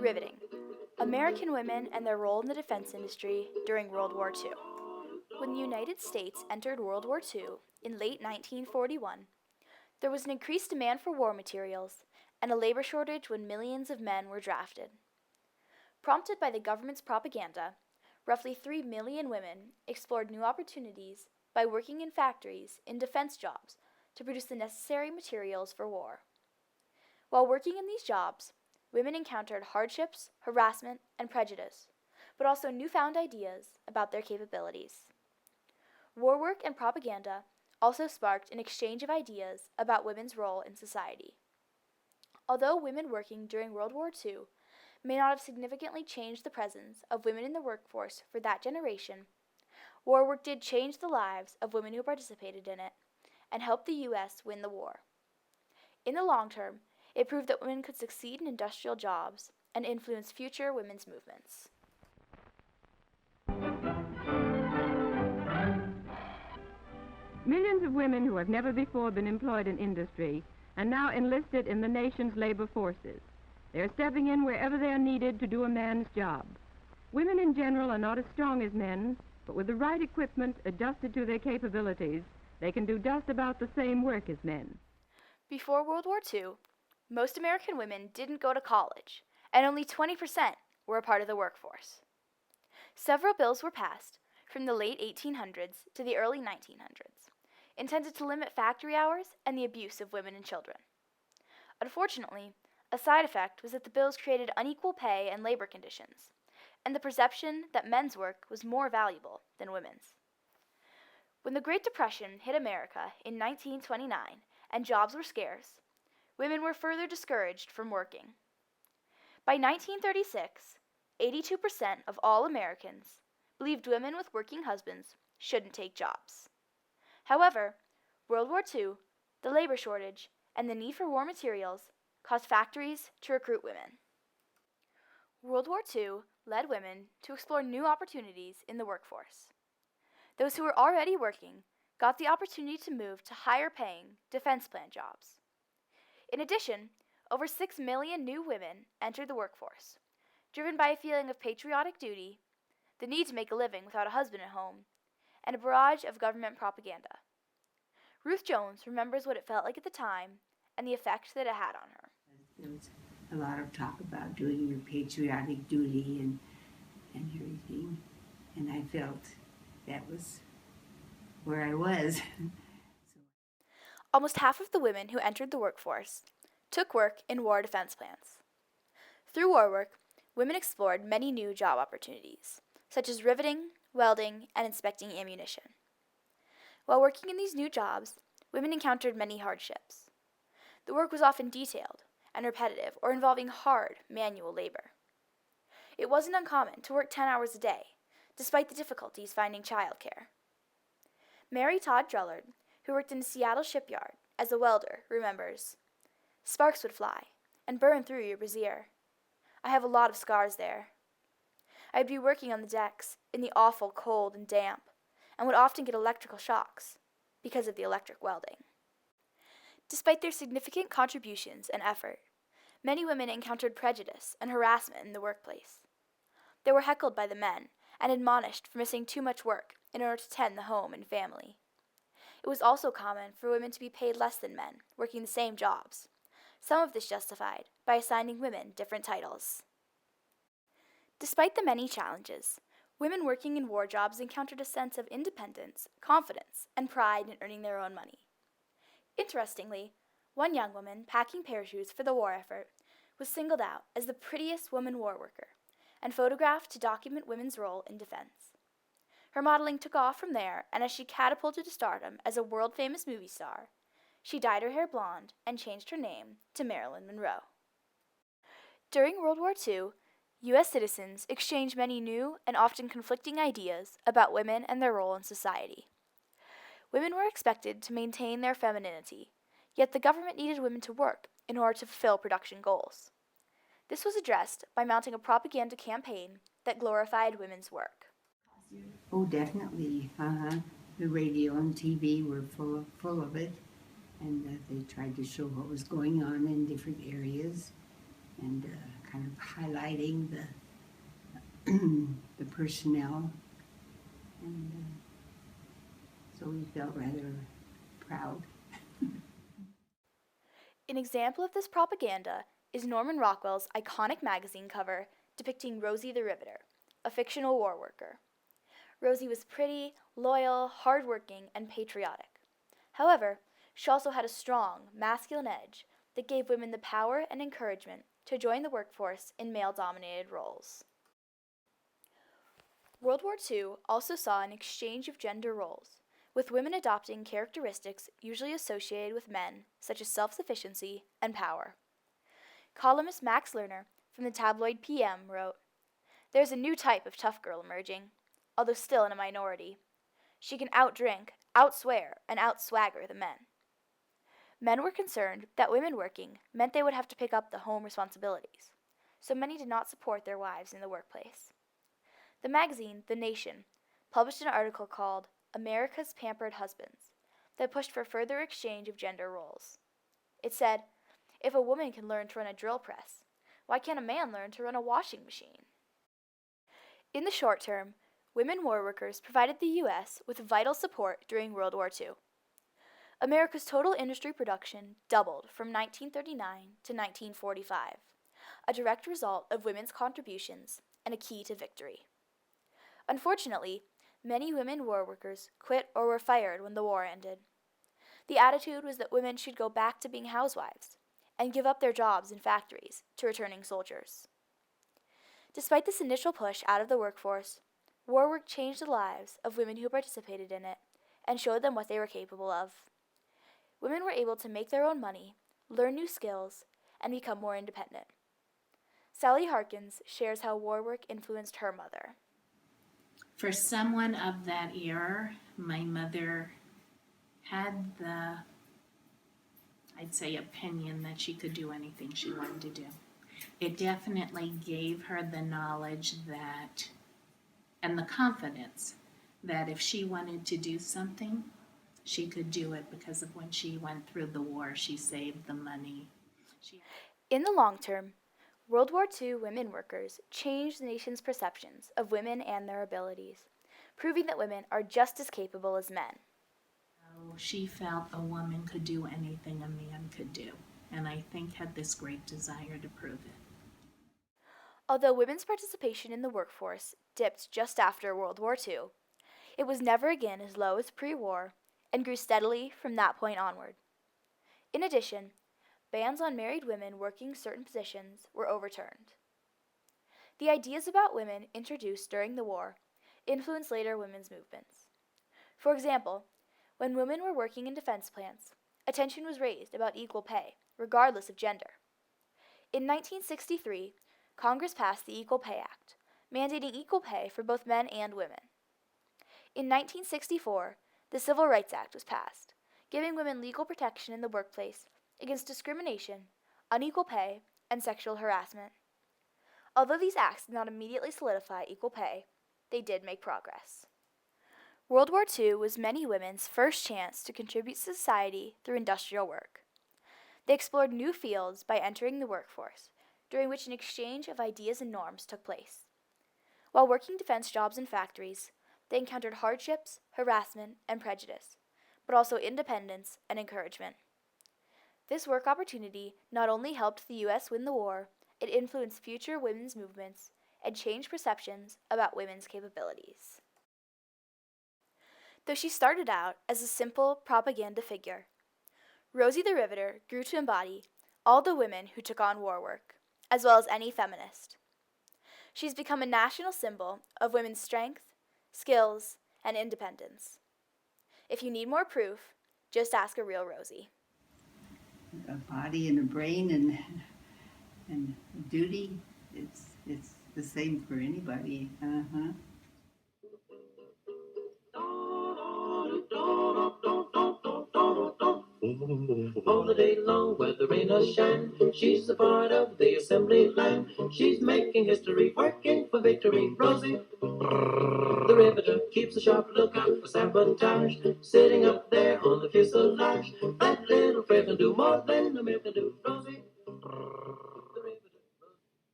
Riveting: American Women and Their Role in the Defense Industry During World War II. When the United States entered World War II in late 1941, there was an increased demand for war materials and a labor shortage when millions of men were drafted. Prompted by the government's propaganda, roughly 3 million women explored new opportunities by working in factories in defense jobs to produce the necessary materials for war. While working in these jobs, women encountered hardships, harassment, and prejudice, but also newfound ideas about their capabilities. War work and propaganda also sparked an exchange of ideas about women's role in society. Although women working during World War II may not have significantly changed the presence of women in the workforce for that generation, war work did change the lives of women who participated in it and helped the U.S. win the war. In the long term, it proved that women could succeed in industrial jobs and influence future women's movements. Millions of women who have never before been employed in industry are now enlisted in the nation's labor forces. They are stepping in wherever they are needed to do a man's job. Women in general are not as strong as men, but with the right equipment adjusted to their capabilities, they can do just about the same work as men. Before World War II, most American women didn't go to college, and only 20% were a part of the workforce. Several bills were passed from the late 1800s to the early 1900s, intended to limit factory hours and the abuse of women and children. Unfortunately, a side effect was that the bills created unequal pay and labor conditions, and the perception that men's work was more valuable than women's. When the Great Depression hit America in 1929 and jobs were scarce, women were further discouraged from working. By 1936, 82% of all Americans believed women with working husbands shouldn't take jobs. However, World War II, the labor shortage, and the need for war materials caused factories to recruit women. World War II led women to explore new opportunities in the workforce. Those who were already working got the opportunity to move to higher-paying defense plan jobs. In addition, over 6 million new women entered the workforce, driven by a feeling of patriotic duty, the need to make a living without a husband at home, and a barrage of government propaganda. Ruth Jones remembers what it felt like at the time and the effect that it had on her. There was a lot of talk about doing your patriotic duty and everything, and I felt that was where I was. Almost half of the women who entered the workforce took work in war defense plans. Through war work, women explored many new job opportunities, such as riveting, welding, and inspecting ammunition. While working in these new jobs, women encountered many hardships. The work was often detailed and repetitive or involving hard manual labor. It wasn't uncommon to work 10 hours a day, despite the difficulties finding childcare. Mary Todd Drullard, who worked in a Seattle shipyard as a welder, remembers, "Sparks would fly and burn through your brassiere. I have a lot of scars there. I'd be working on the decks in the awful cold and damp, and would often get electrical shocks because of the electric welding." Despite their significant contributions and effort, many women encountered prejudice and harassment in the workplace. They were heckled by the men and admonished for missing too much work in order to tend the home and family. It was also common for women to be paid less than men, working the same jobs, some of this justified by assigning women different titles. Despite the many challenges, women working in war jobs encountered a sense of independence, confidence, and pride in earning their own money. Interestingly, one young woman packing parachutes for the war effort was singled out as the prettiest woman war worker and photographed to document women's role in defense. Her modeling took off from there, and as she catapulted to stardom as a world-famous movie star, she dyed her hair blonde and changed her name to Marilyn Monroe. During World War II, U.S. citizens exchanged many new and often conflicting ideas about women and their role in society. Women were expected to maintain their femininity, yet the government needed women to work in order to fulfill production goals. This was addressed by mounting a propaganda campaign that glorified women's work. Oh, definitely. The radio and TV were full of it, and they tried to show what was going on in different areas and kind of highlighting the personnel, and so we felt rather proud. An example of this propaganda is Norman Rockwell's iconic magazine cover depicting Rosie the Riveter, a fictional war worker. Rosie was pretty, loyal, hardworking, and patriotic. However, she also had a strong, masculine edge that gave women the power and encouragement to join the workforce in male-dominated roles. World War II also saw an exchange of gender roles, with women adopting characteristics usually associated with men, such as self-sufficiency and power. Columnist Max Lerner from the tabloid PM wrote, "There's a new type of tough girl emerging, although still in a minority. She can outdrink, outswear, and outswagger the men." Men were concerned that women working meant they would have to pick up the home responsibilities, so many did not support their wives in the workplace. The magazine, The Nation, published an article called America's Pampered Husbands that pushed for further exchange of gender roles. It said, "If a woman can learn to run a drill press, why can't a man learn to run a washing machine?" In the short term, women war workers provided the U.S. with vital support during World War II. America's total industry production doubled from 1939 to 1945, a direct result of women's contributions and a key to victory. Unfortunately, many women war workers quit or were fired when the war ended. The attitude was that women should go back to being housewives and give up their jobs in factories to returning soldiers. Despite this initial push out of the workforce, war work changed the lives of women who participated in it and showed them what they were capable of. Women were able to make their own money, learn new skills, and become more independent. Sally Harkins shares how war work influenced her mother. For someone of that era, my mother had I'd say, opinion that she could do anything she wanted to do. It definitely gave her the knowledge and the confidence that if she wanted to do something, she could do it, because of when she went through the war, she saved the money. In the long term, World War II women workers changed the nation's perceptions of women and their abilities, proving that women are just as capable as men. She felt a woman could do anything a man could do, and I think had this great desire to prove it. Although women's participation in the workforce dipped just after World War II, it was never again as low as pre-war and grew steadily from that point onward. In addition, bans on married women working certain positions were overturned. The ideas about women introduced during the war influenced later women's movements. For example, when women were working in defense plants, attention was raised about equal pay, regardless of gender. In 1963, Congress passed the Equal Pay Act, mandating equal pay for both men and women. In 1964, the Civil Rights Act was passed, giving women legal protection in the workplace against discrimination, unequal pay, and sexual harassment. Although these acts did not immediately solidify equal pay, they did make progress. World War II was many women's first chance to contribute to society through industrial work. They explored new fields by entering the workforce, during which an exchange of ideas and norms took place. While working defense jobs in factories, they encountered hardships, harassment, and prejudice, but also independence and encouragement. This work opportunity not only helped the U.S. win the war, it influenced future women's movements and changed perceptions about women's capabilities. Though she started out as a simple propaganda figure, Rosie the Riveter grew to embody all the women who took on war work, as well as any feminist. She's become a national symbol of women's strength, skills, and independence. If you need more proof, just ask a real Rosie. A body and a brain and duty, it's the same for anybody. All the day long, whether rain or shine, she's a part of the assembly line. She's making history, working for victory. Rosie, the riveter, keeps a sharp lookout for sabotage. Sitting up there on the fuselage, that little frail can do more than